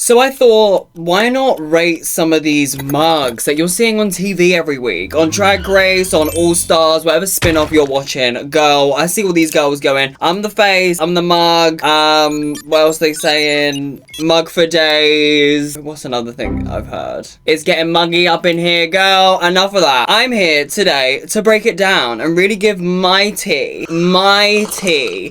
So I thought, why not rate some of these mugs that you're seeing on TV every week? On Drag Race, on All Stars, whatever spin-off you're watching. Girl, I see all these girls going, I'm the face, I'm the mug, what else they saying? Mug for days. What's another thing I've heard? It's getting muggy up in here, girl. Enough of that. I'm here today to break it down and really give my tea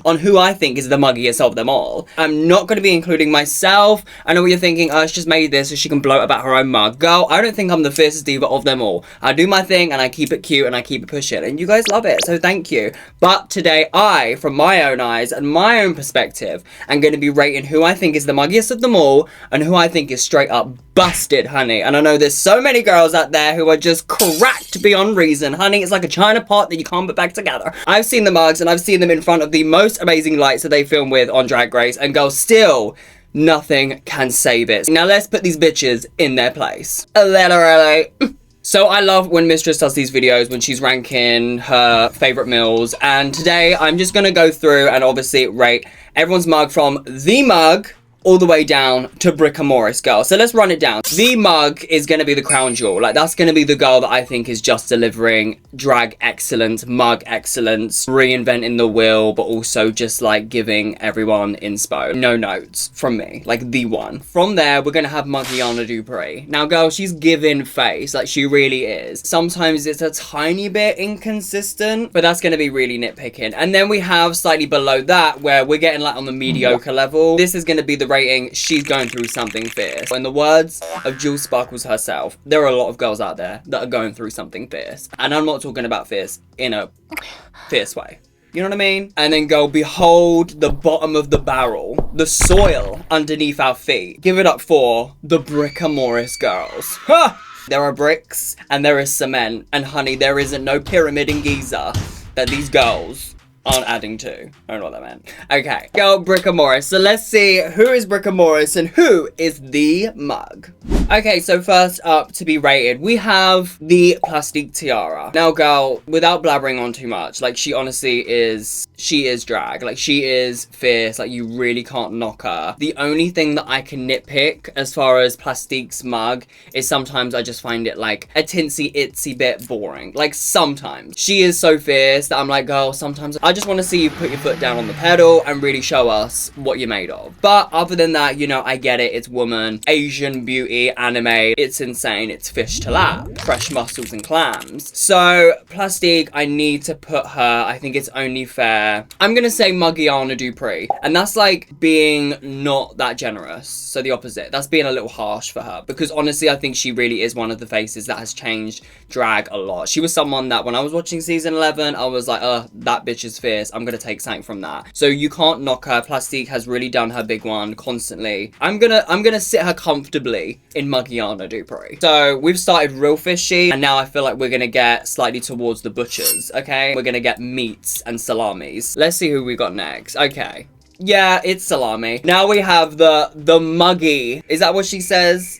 on who I think is the muggiest of them all. I'm not going to be including myself. I know what you're thinking, oh, she just made this so she can bloat about her own mug. Girl, I don't think I'm the fiercest diva of them all. I do my thing and I keep it cute and I keep it pushing, and you guys love it, so thank you. But today I, from my own eyes and my own perspective, am going to be rating who I think is the muggiest of them all and who I think is straight up busted, honey. And I know there's so many girls out there who are just cracked beyond reason, honey. It's like a china pot that you can't put back together. I've seen the mugs and I've seen them in front of the most amazing lights that they film with on Drag Race, and girls, still nothing can save it. Now let's put these bitches in their place. Literally. So I love when Mistress does these videos when she's ranking her favorite meals, and today I'm just gonna go through and obviously rate everyone's mug from the mug all the way down to Bricka Morris, girl. So let's run it down. The mug is going to be the crown jewel. Like, that's going to be the girl that I think is just delivering drag excellence, mug excellence, reinventing the wheel, but also just like giving everyone inspo. No notes from me. Like, the one. From there, we're going to have Muggiana Dupree. Now, girl, she's giving face. Like, she really is. Sometimes it's a tiny bit inconsistent, but that's going to be really nitpicking. And then we have slightly below that where we're getting like on the mediocre level. This is going to be the rating, she's going through something fierce. In the words of Jules Sparkles herself, there are a lot of girls out there that are going through something fierce. And I'm not talking about fierce in a fierce way. You know what I mean? And then go, behold the bottom of the barrel, the soil underneath our feet. Give it up for the Bricka Morris girls. Ha! There are bricks and there is cement. And honey, there isn't no pyramid in Giza that these girls aren't adding to. I don't know what that meant. Okay, go Bricka Morris. So let's see who is Bricka Morris and who is the mug. Okay, so first up to be rated, we have the Plastique Tiara. Now, girl, without blabbering on too much, like, she honestly is, she is drag. Like, she is fierce. Like, you really can't knock her. The only thing that I can nitpick as far as Plastique's mug is sometimes I just find it like a tinsy itsy bit boring. Like, sometimes. She is so fierce that I'm like, girl, sometimes I just want to see you put your foot down on the pedal and really show us what you're made of. But other than that, you know, I get it. It's woman, Asian beauty, anime. It's insane. It's fish to lap, fresh mussels and clams. So Plastique, I need to put her, I think it's only fair, I'm gonna say Muggiana Dupree, and that's like being not that generous. So the opposite, that's being a little harsh for her, because honestly I think she really is one of the faces that has changed drag a lot. She was someone that when I was watching season 11 I was like, that bitch is fierce, I'm gonna take something from that. So you can't knock her. Plastique has really done her big one constantly. I'm gonna sit her comfortably in Muggiana Dupree. So we've started real fishy, and now I feel like we're gonna get slightly towards the butchers. Okay, we're gonna get meats and salamis. Let's see who we got next. Okay, yeah, it's salami. Now we have the muggy. Is that what she says?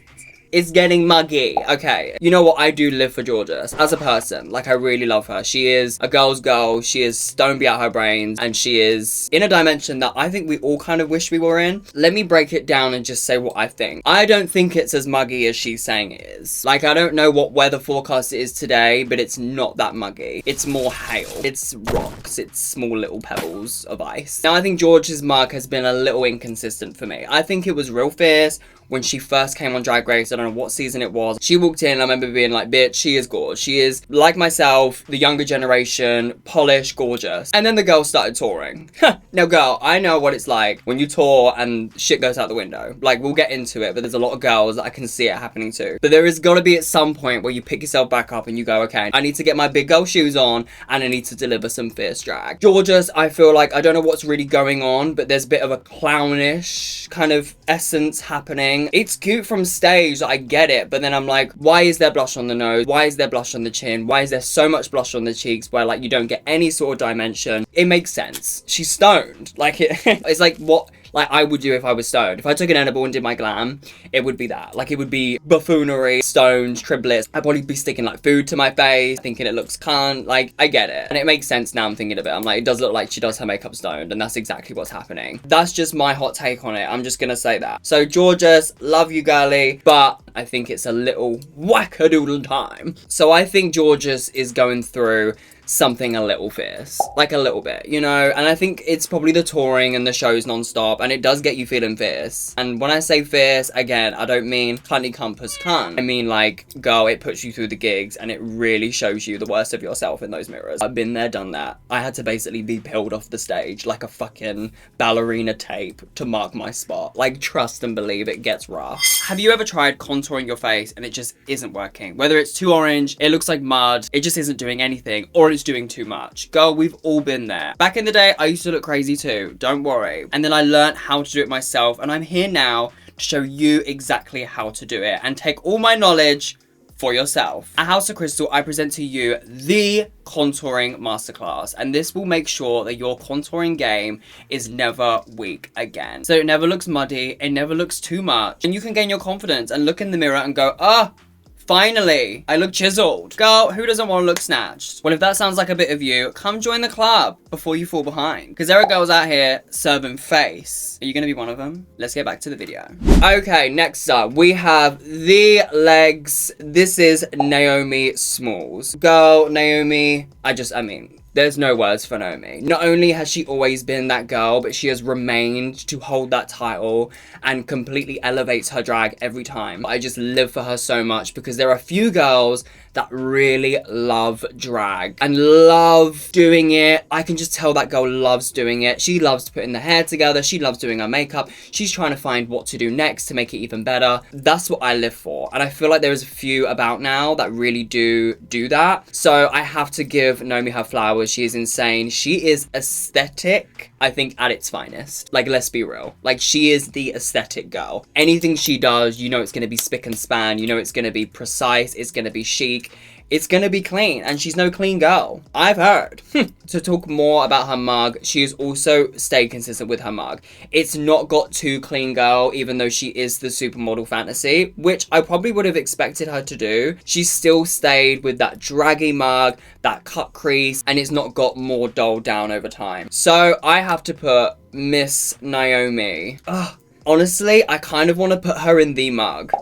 It's getting muggy. Okay. You know what? I do live for Jorgeous as a person. Like, I really love her. She is a girl's girl. She is don't be out her brains. And she is in a dimension that I think we all kind of wish we were in. Let me break it down and just say what I think. I don't think it's as muggy as she's saying it is. Like, I don't know what weather forecast it is today, but it's not that muggy. It's more hail. It's rocks. It's small little pebbles of ice. Now, I think George's mug has been a little inconsistent for me. I think it was real fierce when she first came on Drag Race. I don't know what season it was. She walked in, I remember being like, bitch, she is gorgeous. She is, like myself, the younger generation, polished, gorgeous. And then the girl started touring. Now, girl, I know what it's like when you tour and shit goes out the window. Like, we'll get into it, but there's a lot of girls that I can see it happening to. But there is got to be at some point where you pick yourself back up and you go, okay, I need to get my big girl shoes on and I need to deliver some fierce drag. Jorgeous, I feel like, I don't know what's really going on, but there's a bit of a clownish kind of essence happening. It's cute from stage, I get it, but then I'm like, why is there blush on the nose? Why is there blush on the chin? Why is there so much blush on the cheeks where like you don't get any sort of dimension? It makes sense. She's stoned. Like, it's like, what? like I would do if I was stoned. If I took an edible and did my glam, it would be that. Like, it would be buffoonery, stones, triplets. I'd probably be sticking like food to my face, thinking it looks cunt. Like, I get it. And it makes sense now I'm thinking of it. I'm like, it does look like she does her makeup stoned, and that's exactly what's happening. That's just my hot take on it. I'm just gonna say that. So Jorgeous, love you girly, but I think it's a little wackadoodle time. So I think Jorgeous is going through something a little fierce, like a little bit, you know. And I think it's probably the touring and the shows non-stop, and it does get you feeling fierce. And when I say fierce, again, I don't mean cunty compass cunt. I mean, like, girl, it puts you through the gigs and it really shows you the worst of yourself in those mirrors. I've been there, done that. I had to basically be peeled off the stage like a fucking ballerina tape to mark my spot. Like, trust and believe, it gets rough. Have you ever tried contouring your face and it just isn't working? Whether it's too orange, it looks like mud, it just isn't doing anything, or it's doing too much. Girl, we've all been there. Back in the day, I used to look crazy too, don't worry. And then I learned how to do it myself, and I'm here now to show you exactly how to do it and take all my knowledge for yourself. At House of Krystal, I present to you the contouring masterclass, and this will make sure that your contouring game is never weak again. So it never looks muddy, it never looks too much, and you can gain your confidence and look in the mirror and go, ah, finally, I look chiseled. Girl, who doesn't want to look snatched? Well, if that sounds like a bit of you, come join the club before you fall behind. Because there are girls out here serving face. Are you going to be one of them? Let's get back to the video. Okay, next up, we have the legs. This is Naomi Smalls. Girl, Naomi, I mean, there's no words for Naomi. Not only has she always been that girl, but she has remained to hold that title and completely elevates her drag every time. I just live for her so much because there are a few girls that really love drag and love doing it. I can just tell that girl loves doing it. She loves putting the hair together. She loves doing her makeup. She's trying to find what to do next to make it even better. That's what I live for. And I feel like there's a few about now that really do that. So I have to give Naomi her flowers. She is insane. She is aesthetic, I think, at its finest. Like, let's be real. Like, she is the aesthetic girl. Anything she does, you know it's going to be spick and span. You know it's going to be precise. It's going to be chic. It's gonna be clean, and she's no clean girl, I've heard. To talk more about her mug, she has also stayed consistent with her mug. It's not got too clean girl, even though she is the supermodel fantasy, which I probably would have expected her to do. She's still stayed with that draggy mug, that cut crease, and it's not got more dulled down over time. So I have to put Miss Naomi. Ugh. Honestly, I kind of want to put her in the mug.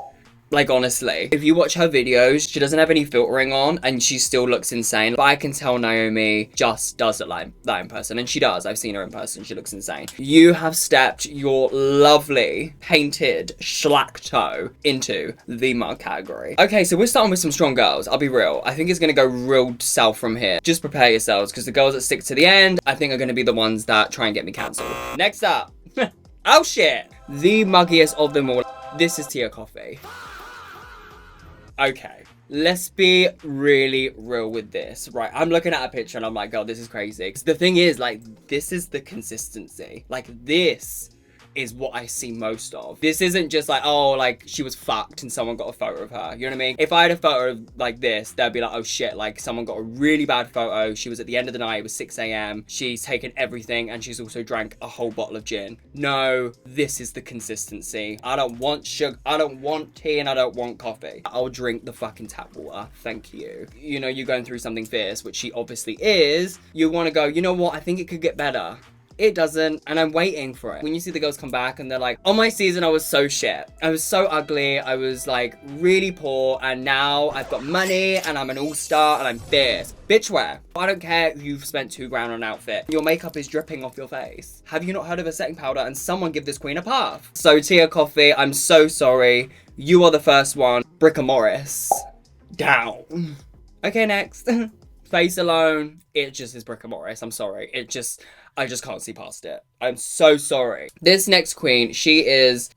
Like, honestly, if you watch her videos, she doesn't have any filtering on and she still looks insane. But I can tell Naomi just does look like that in person, and she does. I've seen her in person. She looks insane. You have stepped your lovely painted schlack toe into the mug category. Okay, so we're starting with some strong girls. I'll be real. I think it's going to go real south from here. Just prepare yourselves, because the girls that stick to the end, I think are going to be the ones that try and get me cancelled. Next up. Oh shit. The muggiest of them all. This is Tia Kofi. Okay, let's be really real with this, right? I'm looking at a picture and I'm like, girl, this is crazy. The thing is, like, this is the consistency. Like, this is what I see most of. This isn't just like, oh, like, she was fucked and someone got a photo of her. You know what I mean? If I had a photo of like this, they'd be like, oh shit, like, someone got a really bad photo. She was at the end of the night, it was 6 a.m. She's taken everything and she's also drank a whole bottle of gin. No, this is the consistency. I don't want sugar, I don't want tea, and I don't want coffee. I'll drink the fucking tap water, thank you. You know, you're going through something fierce, which she obviously is. You want to go, you know what, I think it could get better. It doesn't, and I'm waiting for it. When you see the girls come back and they're like, on my season, I was so shit. I was so ugly. I was like really poor, and now I've got money and I'm an all-star and I'm fierce. Bitch wear. I don't care if you've spent $2 grand on an outfit. Your makeup is dripping off your face. Have you not heard of a setting powder? And someone give this queen a path. So Tia Kofi, I'm so sorry. You are the first one. Bricka Morris. Down. Okay, next. Face alone, it just is Bricka Morris. I'm sorry. I just can't see past it. I'm so sorry. This next queen, she is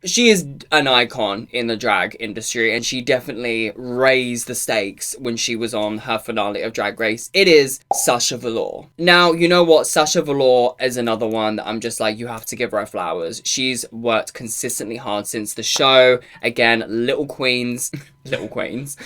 an icon in the drag industry, and she definitely raised the stakes when she was on her finale of Drag Race. It is Sasha Velour. Now, you know what? Sasha Velour is another one that I'm just like, you have to give her flowers. She's worked consistently hard since the show. Again, little queens. Little queens.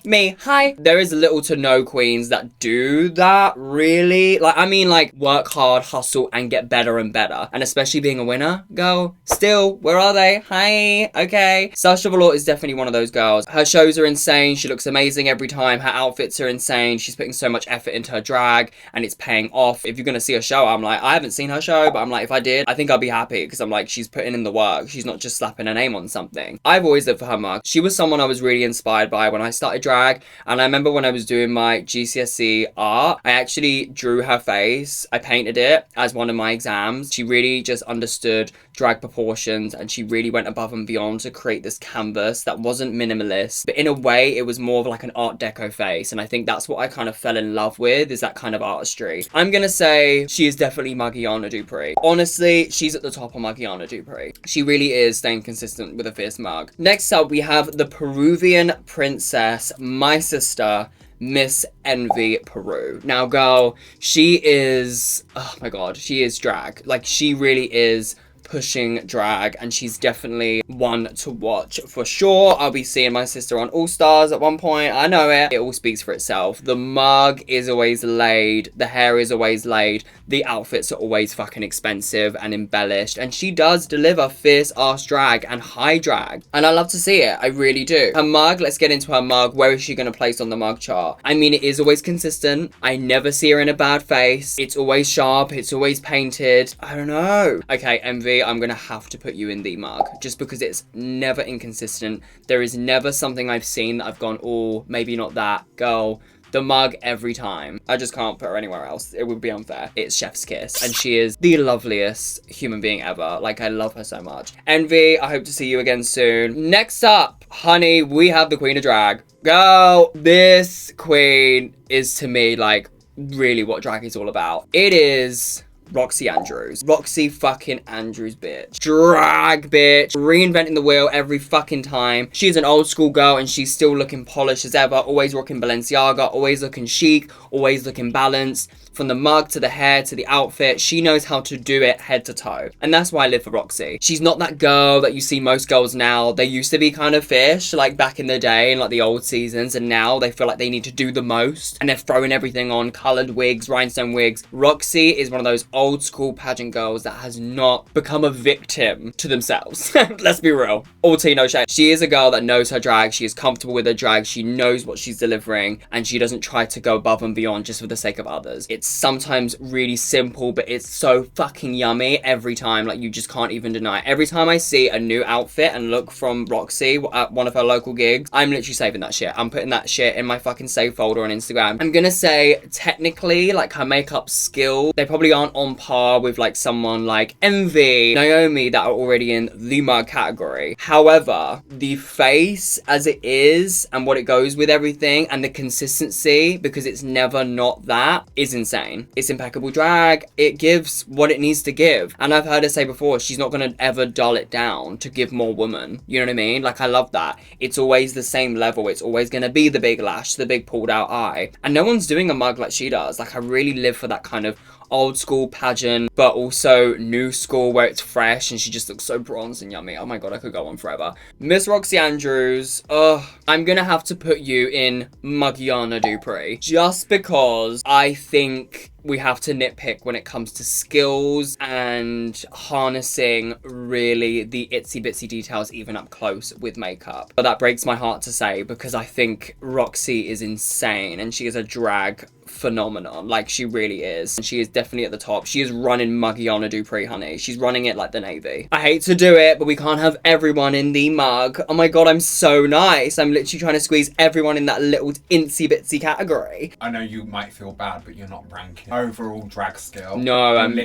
Me, hi. There is little to no queens that do that, really. Like, I mean, like, work hard, hustle, and get better and better. And especially being a winner, girl. Still, where are they? Hi. Okay. Sasha Velour is definitely one of those girls. Her shows are insane. She looks amazing every time. Her outfits are insane. She's putting so much effort into her drag, and it's paying off. If you're gonna see a show, I'm like, I haven't seen her show, but I'm like, if I did, I think I'd be happy, because I'm like, she's putting in the work. She's not just slapping her name on something. I've always lived for her mug. She was someone I was really inspired by when I started drag, and I remember when I was doing my GCSE art, I actually drew her face. I painted it as one of my exams. She really just understood drag proportions, and she really went above and beyond to create this canvas that wasn't minimalist, but in a way it was more of like an art deco face, and I think that's what I kind of fell in love with, is that kind of artistry. I'm gonna say she is definitely Muggiana Dupree. Honestly, she's at the top of Muggiana Dupree. She really is staying consistent with a fierce mug. Next up, we have the Peruvian princess, my sister, Miss Envy Peru. Now, girl, she is, oh my god, she is drag. Like, she really is pushing drag, and she's definitely one to watch for sure. I'll be seeing my sister on All Stars at one point. I know it. It all speaks for itself. The mug is always laid. The hair is always laid. The outfits are always fucking expensive and embellished, and she does deliver fierce ass drag and high drag, and I love to see it. I really do. Her mug, let's get into her mug. Where is she going to place on the mug chart? I mean, it is always consistent. I never see her in a bad face. It's always sharp. It's always painted. I don't know. Okay, Envy, I'm gonna have to put you in the mug, just because it's never inconsistent. There is never something I've seen that I've gone, oh, maybe not that. Girl, the mug every time. I just can't put her anywhere else. It would be unfair. It's chef's kiss, and she is the loveliest human being ever. Like, I love her so much. Envy, I hope to see you again soon. Next up, honey, we have the queen of drag. Girl, this queen is, to me, like, really what drag is all about. It is Roxy Andrews. Roxy fucking Andrews, bitch. Drag, bitch. Reinventing the wheel every fucking time. She's an old school girl, and she's still looking polished as ever. Always rocking Balenciaga. Always looking chic. Always looking balanced. From the mug to the hair to the outfit, she knows how to do it head to toe. And that's why I live for Roxy. She's not that girl that you see most girls now. They used to be kind of fish, like back in the day in like the old seasons, and now they feel like they need to do the most, and they're throwing everything on, coloured wigs, rhinestone wigs. Roxy is one of those old school pageant girls that has not become a victim to themselves. Let's be real. All tea, no shade. She is a girl that knows her drag. She is comfortable with her drag. She knows what she's delivering, and she doesn't try to go above and beyond just for the sake of others. It's sometimes really simple, but it's so fucking yummy every time. Like, you just can't even deny it. Every time I see a new outfit and look from Roxy at one of her local gigs, I'm literally saving that shit. I'm putting that shit in my fucking save folder on Instagram. I'm gonna say, technically, like, her makeup skill, they probably aren't on par with like someone like Envy, Naomi, that are already in the mug category. However, the face as it is and what it goes with everything, and the consistency, because it's never not that, is insane. It's impeccable drag. It gives what it needs to give. And I've heard her say before, she's not going to ever dull it down to give more woman. You know what I mean? Like, I love that. It's always the same level. It's always going to be the big lash, the big pulled out eye. And no one's doing a mug like she does. Like, I really live for that kind of old school pageant, but also new school where it's fresh and she just looks so bronze and yummy. Oh my god, I could go on forever. Miss Roxy Andrews, I'm gonna have to put you in Muggiana Dupree, just because I think we have to nitpick when it comes to skills and harnessing really the itsy bitsy details even up close with makeup. But that breaks my heart to say, because I think Roxy is insane and she is a drag phenomenon. Like, she really is. And she is definitely at the top. She is running Muggiana Dupree, honey. She's running it like the Navy. I hate to do it, but we can't have everyone in the mug. Oh my god, I'm so nice. I'm literally trying to squeeze everyone in that little insy bitsy category. I know you might feel bad, but you're not ranking overall drag skill. No, I'm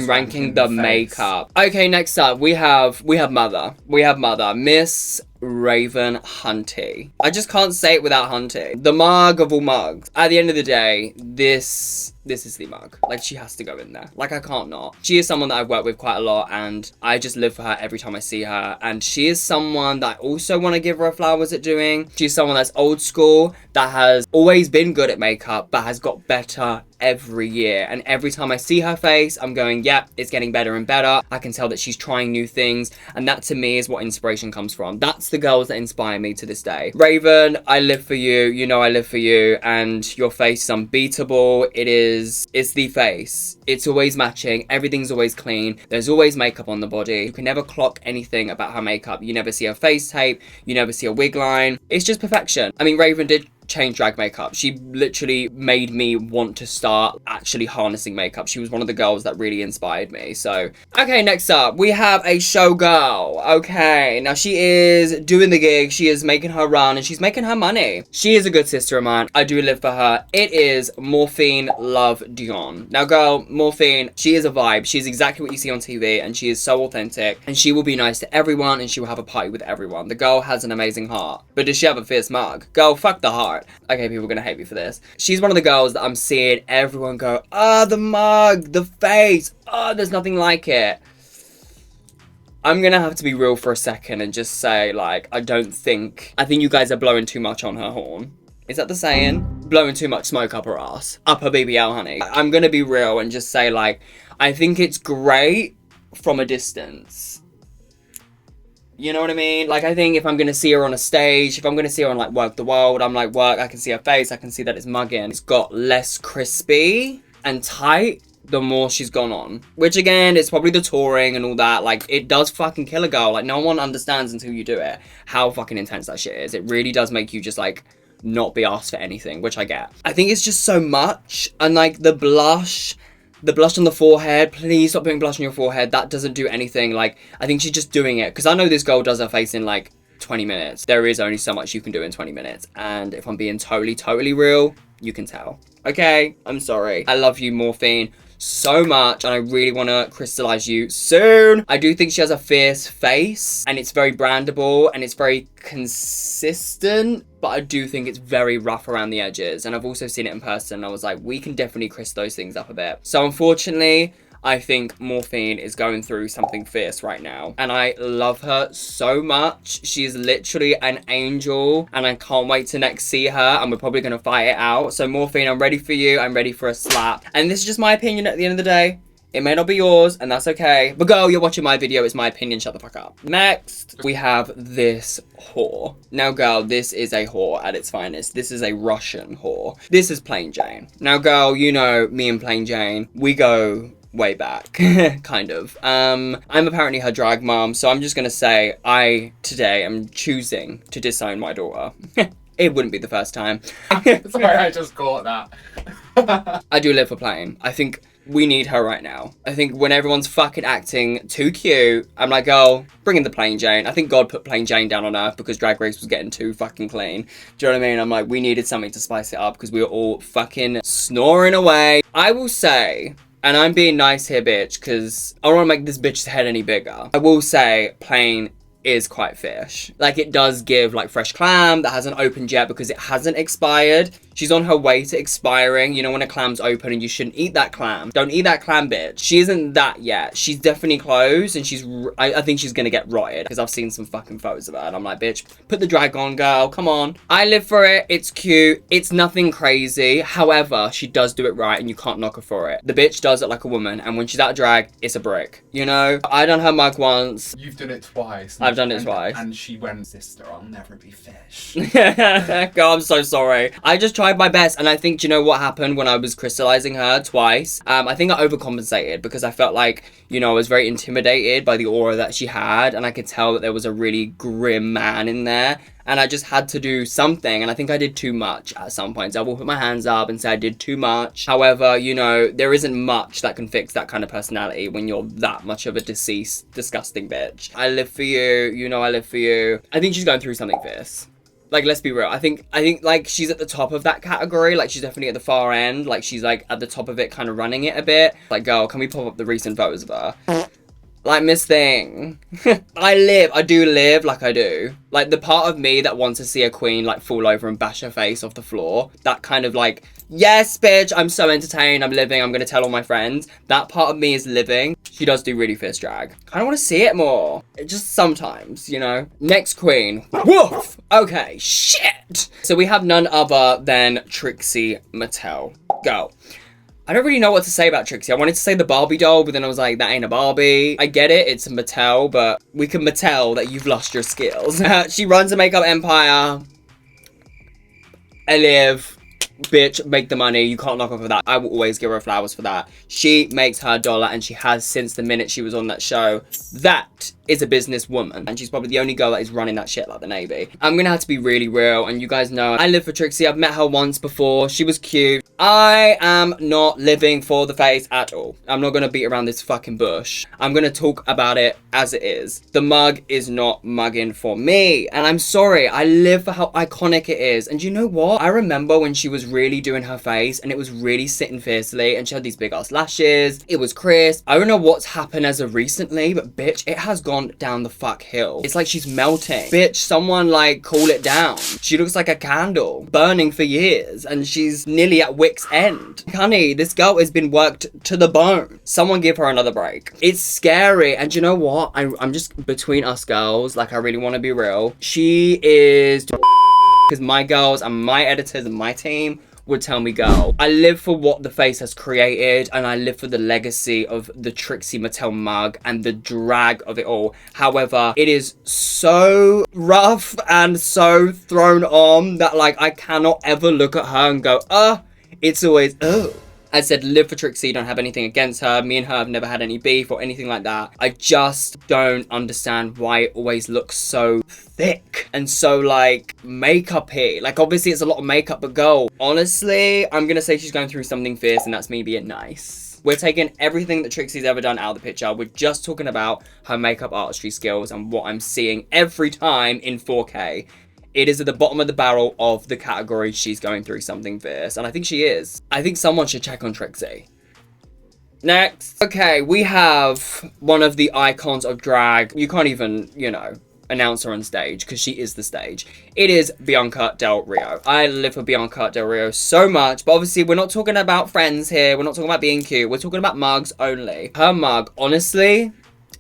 ranking the makeup. Okay, next up we have Mother. We have Mother, Miss Raven Hunty. I just can't say it without Hunty. The mug of all mugs. At the end of the day, this is the mug. Like, she has to go in there. Like, I can't not. She is someone that I've worked with quite a lot, and I just live for her every time I see her. And she is someone that I also want to give her flowers at doing. She's someone that's old school, that has always been good at makeup, but has got better every year. And every time I see her face, I'm going, yep, it's getting better and better. I can tell that she's trying new things. And that to me is what inspiration comes from. That's the girls that inspire me to this day. Raven, I live for you. You know I live for you. And your face is unbeatable. It's the face. It's always matching. Everything's always clean. There's always makeup on the body. You can never clock anything about her makeup. You never see her face tape. You never see a wig line. It's just perfection. I mean, Raven did change drag makeup. She literally made me want to start actually harnessing makeup. She was one of the girls that really inspired me. So, okay, next up, we have a showgirl. Okay, now she is doing the gig. She is making her run and she's making her money. She is a good sister of mine. I do live for her. It is Morphine Love Dion. Now, girl, Morphine, she is a vibe. She's exactly what you see on TV and she is so authentic and she will be nice to everyone and she will have a party with everyone. The girl has an amazing heart. But does she have a fierce mug? Girl, fuck the heart. Okay, people are gonna hate me for this. She's one of the girls that I'm seeing everyone go, oh, the mug, the face, oh, there's nothing like it. I'm gonna have to be real for a second and just say, like, I think you guys are blowing too much on her horn. Is that the saying? Blowing too much smoke up her ass. Up her BBL, honey. I'm gonna be real and just say, like, I think it's great from a distance. You know what I mean? Like, I think if I'm going to see her on a stage, if I'm going to see her on, like, Work the World, I'm like, work, I can see her face, I can see that it's mugging. It's got less crispy and tight the more she's gone on. Which, again, it's probably the touring and all that. Like, it does fucking kill a girl. Like, no one understands until you do it how fucking intense that shit is. It really does make you just, like, not be asked for anything, which I get. I think it's just so much. And, like, the blush on the forehead, please stop putting blush on your forehead. That doesn't do anything. Like, I think she's just doing it. Because I know this girl does her face in, like, 20 minutes. There is only so much you can do in 20 minutes. And if I'm being totally real, you can tell. Okay? I'm sorry. I love you, Morphine, so much. And I really want to crystallize you soon. I do think she has a fierce face. And it's very brandable. And it's very consistent. But I do think it's very rough around the edges. And I've also seen it in person. And I was like, we can definitely crisp those things up a bit. So unfortunately, I think Morphine is going through something fierce right now. And I love her so much. She's literally an angel. And I can't wait to next see her. And we're probably going to fight it out. So Morphine, I'm ready for you. I'm ready for a slap. And this is just my opinion at the end of the day. It may not be yours, and that's okay. But girl, you're watching my video. It's my opinion. Shut the fuck up. Next, we have this whore. Now, girl, this is a whore at its finest. This is a Russian whore. This is Plain Jane. Now, girl, you know me and Plain Jane. We go way back, kind of. I'm apparently her drag mom, so I'm just gonna say I, today, am choosing to disown my daughter. It wouldn't be the first time. Sorry, I just caught that. I do live for Plain. I think we need her right now. I think when everyone's fucking acting too cute, I'm like, oh, bring in the Plain Jane. I think God put Plain Jane down on earth because Drag Race was getting too fucking clean. Do you know what I mean? I'm like, we needed something to spice it up because we were all fucking snoring away. I will say, and I'm being nice here, bitch, because I don't want to make this bitch's head any bigger. I will say Plain is quite fish. Like, it does give like fresh clam that hasn't opened yet because it hasn't expired. She's on her way to expiring. You know, when a clam's open and you shouldn't eat that clam. Don't eat that clam, bitch. She isn't that yet. She's definitely closed and I think she's gonna get rotted because I've seen some fucking photos of her and I'm like, bitch, put the drag on, girl. Come on. I live for it. It's cute. It's nothing crazy. However, she does do it right and you can't knock her for it. The bitch does it like a woman and when she's out of drag, it's a brick. You know? I done her mug once. You've done it twice. I've done it twice. And she went, sister, I'll never be fish. Girl, I'm so sorry. I just tried my best and I think, do you know what happened when I was crystallizing her twice? I think I overcompensated because I felt like, you know, I was very intimidated by the aura that she had and I could tell that there was a really grim man in there and I just had to do something and I think I did too much at some points. I will put my hands up and say I did too much. However, you know, there isn't much that can fix that kind of personality when you're that much of a deceased, disgusting bitch. I live for you. You know I live for you. I think she's going through something fierce. Like, let's be real. I think, like, she's at the top of that category. Like, she's definitely at the far end. Like, she's, like, at the top of it, kind of running it a bit. Like, girl, can we pop up the recent photos of her? Like, Miss Thing. I do live like I do. Like, the part of me that wants to see a queen, like, fall over and bash her face off the floor. That kind of, like, yes, bitch, I'm so entertained, I'm living, I'm gonna tell all my friends. That part of me is living. She does do really fierce drag. Kinda wanna see it more. It just sometimes, you know? Next queen. Woof! Okay, shit! So we have none other than Trixie Mattel. Go. I don't really know what to say about Trixie. I wanted to say the Barbie doll, but then I was like, that ain't a Barbie. I get it, it's a Mattel, but we can Mattel that you've lost your skills. She runs a makeup empire. I live. Bitch, make the money. You can't knock off of that. I will always give her flowers for that. She makes her dollar, and she has since the minute she was on that show. That is a businesswoman, and she's probably the only girl that is running that shit like the Navy. I'm gonna have to be really real, and you guys know I live for Trixie. I've met her once before. She was cute. I am not living for the face at all. I'm not gonna beat around this fucking bush. I'm gonna talk about it as it is. The mug is not mugging for me, and I'm sorry. I live for how iconic it is. And you know what? I remember when she was really doing her face, and it was really sitting fiercely, and she had these big ass lashes. It was crisp. I don't know what's happened as of recently, but bitch, it has gone down the fuck hill. It's like she's melting. Bitch, someone like cool it down. She looks like a candle burning for years, and she's nearly at wit's end. Honey, this girl has been worked to the bone. Someone give her another break. It's scary. And you know what? I'm just between us girls, like I really want to be real. She is, because my girls and my editors and my team would tell me go. I live for what the face has created, and I live for the legacy of the Trixie Mattel mug and the drag of it all. However, it is so rough and so thrown on that like I cannot ever look at her and go, it's always, oh. I said live for Trixie, don't have anything against her. Me and her have never had any beef or anything like that. I just don't understand why it always looks so thick and so like makeup-y. Like obviously it's a lot of makeup, but girl, honestly, I'm gonna say she's going through something fierce, and that's me being nice. We're taking everything that Trixie's ever done out of the picture. We're just talking about her makeup artistry skills and what I'm seeing every time in 4K. It is at the bottom of the barrel of the category. She's going through something fierce, and I think she is. I think someone should check on Trixie. Next. Okay, we have one of the icons of drag. You can't even, you know, announce her on stage because she is the stage. It is Bianca Del Rio. I live for Bianca Del Rio so much, but obviously we're not talking about friends here. We're not talking about being cute. We're talking about mugs only. Her mug, honestly,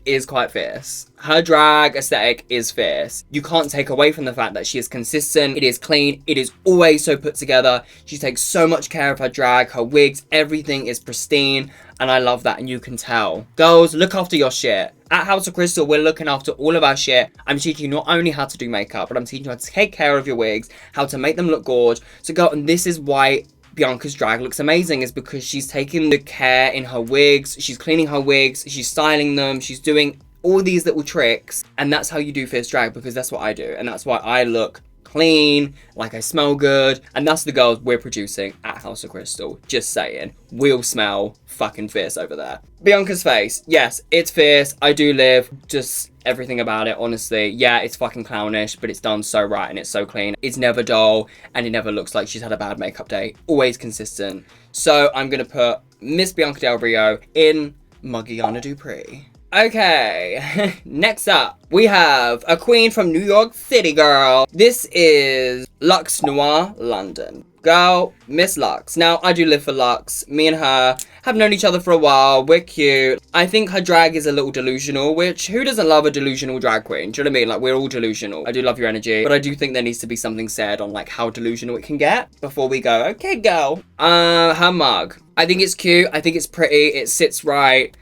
is quite fierce. Her drag aesthetic is fierce. You can't take away from the fact that she is consistent, it is clean, it is always so put together. She takes so much care of her drag, her wigs, everything is pristine, and I love that, and you can tell. Girls, look after your shit. At House of Krystal, we're looking after all of our shit. I'm teaching you not only how to do makeup, but I'm teaching you how to take care of your wigs, how to make them look gorgeous. So girl, and this is why Bianca's drag looks amazing, is because she's taking the care in her wigs, she's cleaning her wigs, she's styling them, she's doing all these little tricks, and that's how you do fierce drag, because that's what I do, and that's why I look clean, like I smell good, and that's the girls we're producing at House of Krystal. Just saying, we'll smell fucking fierce over there. Bianca's face, yes, it's fierce. I do live, just everything about it, honestly. Yeah, it's fucking clownish, but it's done so right and it's so clean. It's never dull, and it never looks like she's had a bad makeup day. Always consistent. So I'm gonna put Miss Bianca Del Rio in Muggiana Dupree. Okay, next up, we have a queen from New York City, girl. This is Luxx Noir London. Girl, Miss Luxx. Now, I do live for Luxx. Me and her have known each other for a while. We're cute. I think her drag is a little delusional, which, who doesn't love a delusional drag queen? Do you know what I mean? Like, we're all delusional. I do love your energy, but I do think there needs to be something said on, like, how delusional it can get before we go, okay, girl. Her mug. I think it's cute. I think it's pretty. It sits right.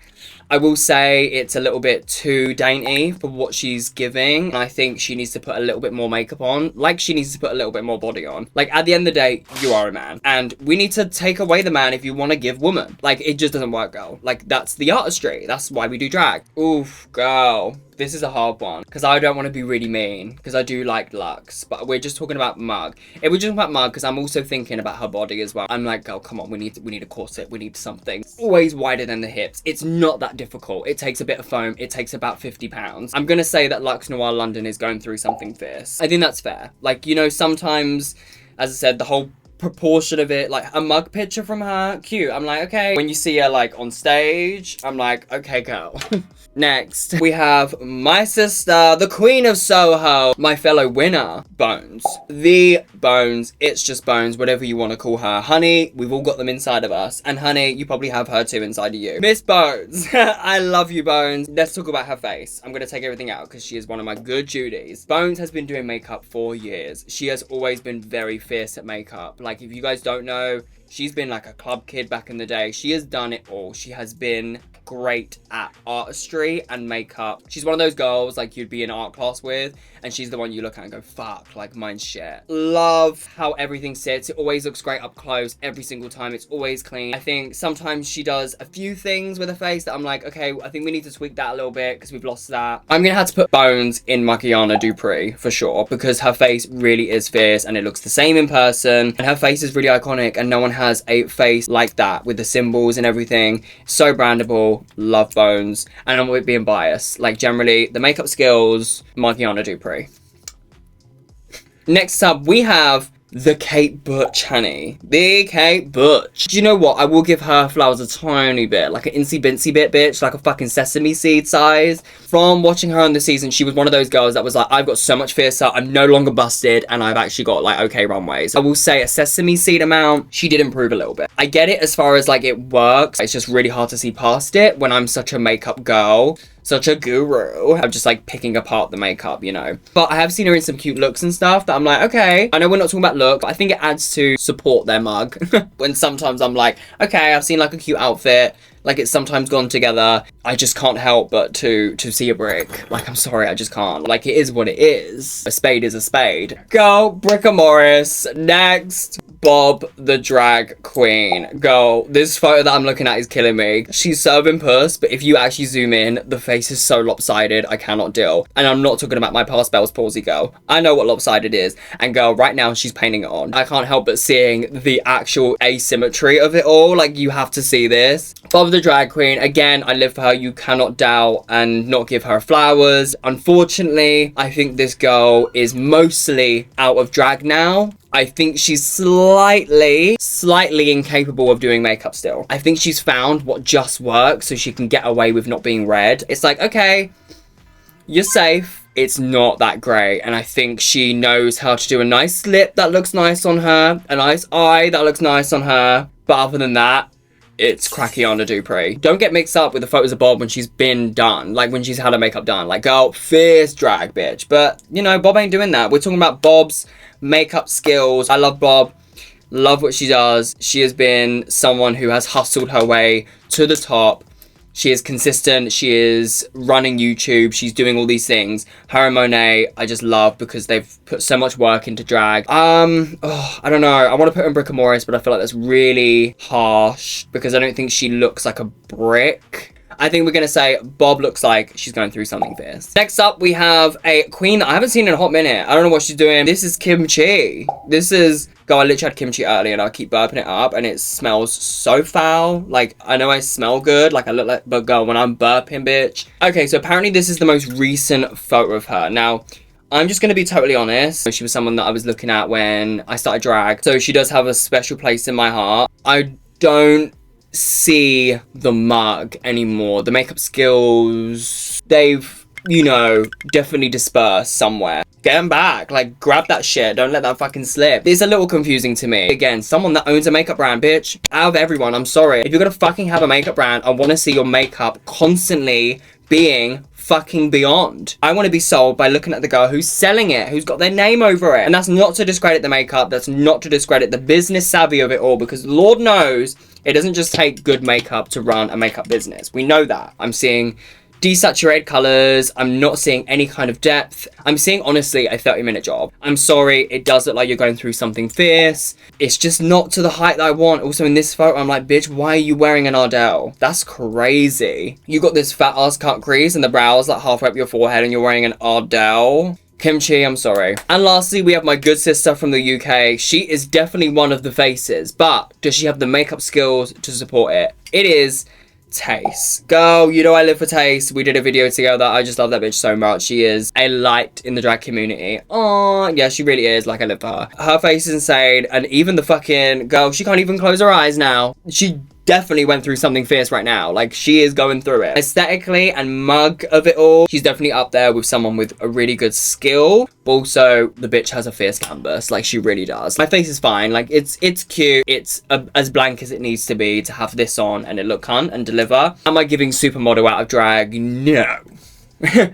I will say it's a little bit too dainty for what she's giving. I think she needs to put a little bit more makeup on. Like, she needs to put a little bit more body on. Like, at the end of the day, you are a man. And we need to take away the man if you want to give woman. Like, it just doesn't work, girl. Like, that's the artistry. That's why we do drag. Oof, girl. This is a hard one, because I don't want to be really mean, because I do like Luxx, but we're just talking about mug. If we're just talking about mug, because I'm also thinking about her body as well. I'm like, girl, come on, we need a corset, we need something always wider than the hips. It's not that difficult. It takes a bit of foam. It takes about 50 pounds. I'm gonna say that Luxx Noir London is going through something fierce. I think that's fair. Like, you know, sometimes, as I said, the whole proportion of it, like a mug picture from her, cute. I'm like, okay. When you see her like on stage, I'm like, okay, girl. Next, we have my sister, the queen of Soho, my fellow winner, Bones. The Bones, it's just Bones, whatever you want to call her. Honey, we've all got them inside of us. And honey, you probably have her too inside of you. Miss Bones. I love you, Bones. Let's talk about her face. I'm going to take everything out because she is one of my good Judies. Bones has been doing makeup for years. She has always been very fierce at makeup. Like, Like, if you guys don't know, she's been like a club kid back in the day. She has done it all. She has been great at artistry and makeup. She's one of those girls like you'd be in art class with, and she's the one you look at and go, fuck, like mine's shit. Love how everything sits. It always looks great up close every single time. It's always clean. I think sometimes she does a few things with her face that I'm like, okay, I think we need to tweak that a little bit because we've lost that. I'm gonna have to put bones in Marciana Dupree for sure, because her face really is fierce and it looks the same in person, and her face is really iconic, and no one has a face like that with the symbols and everything. So brandable. Love bones. And I'm with being biased. Like, generally, the makeup skills, Marciana Dupree. Next up, we have the Kate Butch, honey. The Kate Butch. Do you know what? I will give her flowers a tiny bit. Like an incy bincy bit, bitch. Like a fucking sesame seed size. From watching her on the season, she was one of those girls that was like, I've got so much fiercer. I'm no longer busted. And I've actually got like okay runways. I will say a sesame seed amount, she did improve a little bit. I get it as far as like it works. It's just really hard to see past it when I'm such a makeup girl. Such a guru. I'm just like picking apart the makeup, you know. But I have seen her in some cute looks and stuff that I'm like, okay. I know we're not talking about look, but I think it adds to support their mug. When sometimes I'm like, okay, I've seen like a cute outfit. Like it's sometimes gone together. I just can't help but to see a brick. Like, I'm sorry, I just can't. Like, it is what it is. A spade is a spade. Go, Bricka Morris. Next, Bob the drag queen. Go, this photo that I'm looking at is killing me. She's serving puss, but if you actually zoom in, the face is so lopsided, I cannot deal. And I'm not talking about my past Bell's palsy, girl. I know what lopsided is. And girl, right now she's painting it on. I can't help but seeing the actual asymmetry of it all. Like, you have to see this. Bob the drag queen, again, I live for her. You cannot doubt and not give her flowers. Unfortunately, I think this girl is mostly out of drag now. I think she's slightly incapable of doing makeup still. I think she's found what just works so she can get away with not being red. It's like, okay, you're safe. It's not that great. And I think she knows how to do a nice lip that looks nice on her, a nice eye that looks nice on her. But other than that, it's Marciana Dupree. Don't get mixed up with the photos of Bob when she's been done. Like, when she's had her makeup done. Like, girl, fierce drag, bitch. But, you know, Bob ain't doing that. We're talking about Bob's makeup skills. I love Bob. Love what she does. She has been someone who has hustled her way to the top. She is consistent. She is running YouTube. She's doing all these things. Her and Monet, I just love because they've put so much work into drag. I don't know. I want to put in Bricka Morris, but I feel like that's really harsh because I don't think she looks like a brick. I think we're going to say Bob looks like she's going through something fierce. Next up, we have a queen that I haven't seen in a hot minute. I don't know what she's doing. This is kimchi. This is... Girl, I literally had kimchi earlier and I keep burping it up and it smells so foul. Like, I know I smell good. Like, I look like... But girl, when I'm burping, bitch. Okay, so apparently this is the most recent photo of her. Now... I'm just going to be totally honest. She was someone that I was looking at when I started drag. So she does have a special place in my heart. I don't see the mug anymore. The makeup skills, they've, you know, definitely dispersed somewhere. Get them back. Like, grab that shit. Don't let that fucking slip. It's a little confusing to me. Again, someone that owns a makeup brand, bitch. Out of everyone, I'm sorry. If you're gonna fucking have a makeup brand, I want to see your makeup constantly being fucking beyond. I want to be sold by looking at the girl who's selling it, who's got their name over it. And that's not to discredit the makeup. That's not to discredit the business savvy of it all, because Lord knows it doesn't just take good makeup to run a makeup business. We know that. I'm seeing desaturated colors. I'm not seeing any kind of depth. I'm seeing, honestly, a 30-minute job. I'm sorry, it does look like you're going through something fierce. It's just not to the height that I want. Also, in this photo, I'm like, bitch, why are you wearing an Ardell? That's crazy. You got this fat ass cut crease and the brows like halfway up your forehead and you're wearing an Ardell. Kimchi, I'm sorry. And lastly, we have my good sister from the UK. She is definitely one of the faces, but does she have the makeup skills to support it? It is Tayce. Girl, you know I live for Tayce. We did a video together. I just love that bitch so much. She is a light in the drag community. Oh, yeah, she really is. Like, I live for her. Her face is insane. And even the fucking girl, she can't even close her eyes now. She definitely went through something fierce right now. Like, she is going through it. Aesthetically and mug of it all, she's definitely up there with someone with a really good skill. But also, the bitch has a fierce canvas. Like, she really does. My face is fine. Like, it's cute. It's as blank as it needs to be to have this on and it look cunt and deliver. Am I giving supermodel out of drag? No.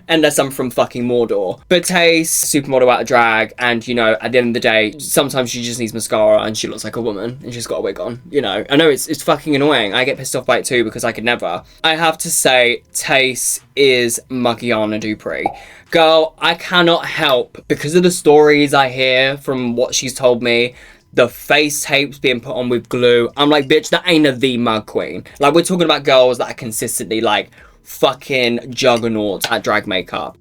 Unless I'm from fucking Mordor. But Tayce, supermodel out of drag, and you know, at the end of the day, sometimes she just needs mascara and she looks like a woman and she's got a wig on, you know. I know it's fucking annoying. I get pissed off by it too because I could never. I have to say, Tayce is Muggiana Dupree. Girl, I cannot help, because of the stories I hear from what she's told me, the face tapes being put on with glue. I'm like, bitch, that ain't the mug queen. Like, we're talking about girls that are consistently like fucking juggernauts at drag makeup.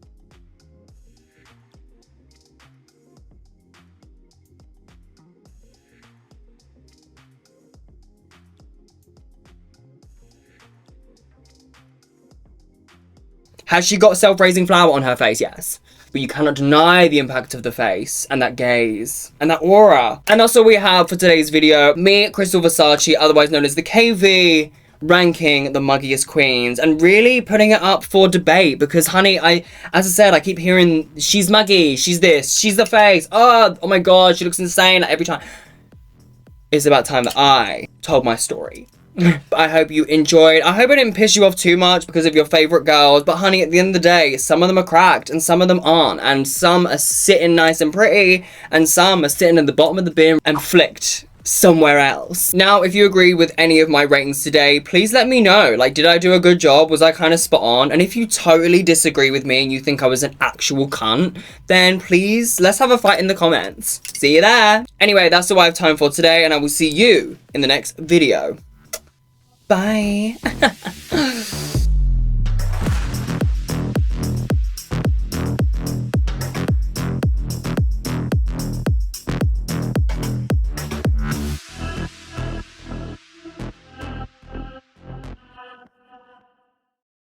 Has she got self-raising flower on her face? Yes. But you cannot deny the impact of the face and that gaze and that aura. And that's all we have for today's video. Me, Crystal Versace, otherwise known as the KV, ranking the muggiest queens and really putting it up for debate because, honey, as I said, I keep hearing she's muggy, she's this, she's the face. Oh my god, she looks insane every time. It's about time that I told my story. I hope you enjoyed. I hope I didn't piss you off too much because of your favorite girls, but honey, at the end of the day, some of them are cracked and some of them aren't, and some are sitting nice and pretty and some are sitting at the bottom of the bin and flicked somewhere else. Now, if you agree with any of my ratings today, please let me know. Like, did I do a good job? Was I kind of spot on? And if you totally disagree with me and you think I was an actual cunt, then please, let's have a fight in the comments. See you there. Anyway, that's all I have time for today, and I will see you in the next video. Bye.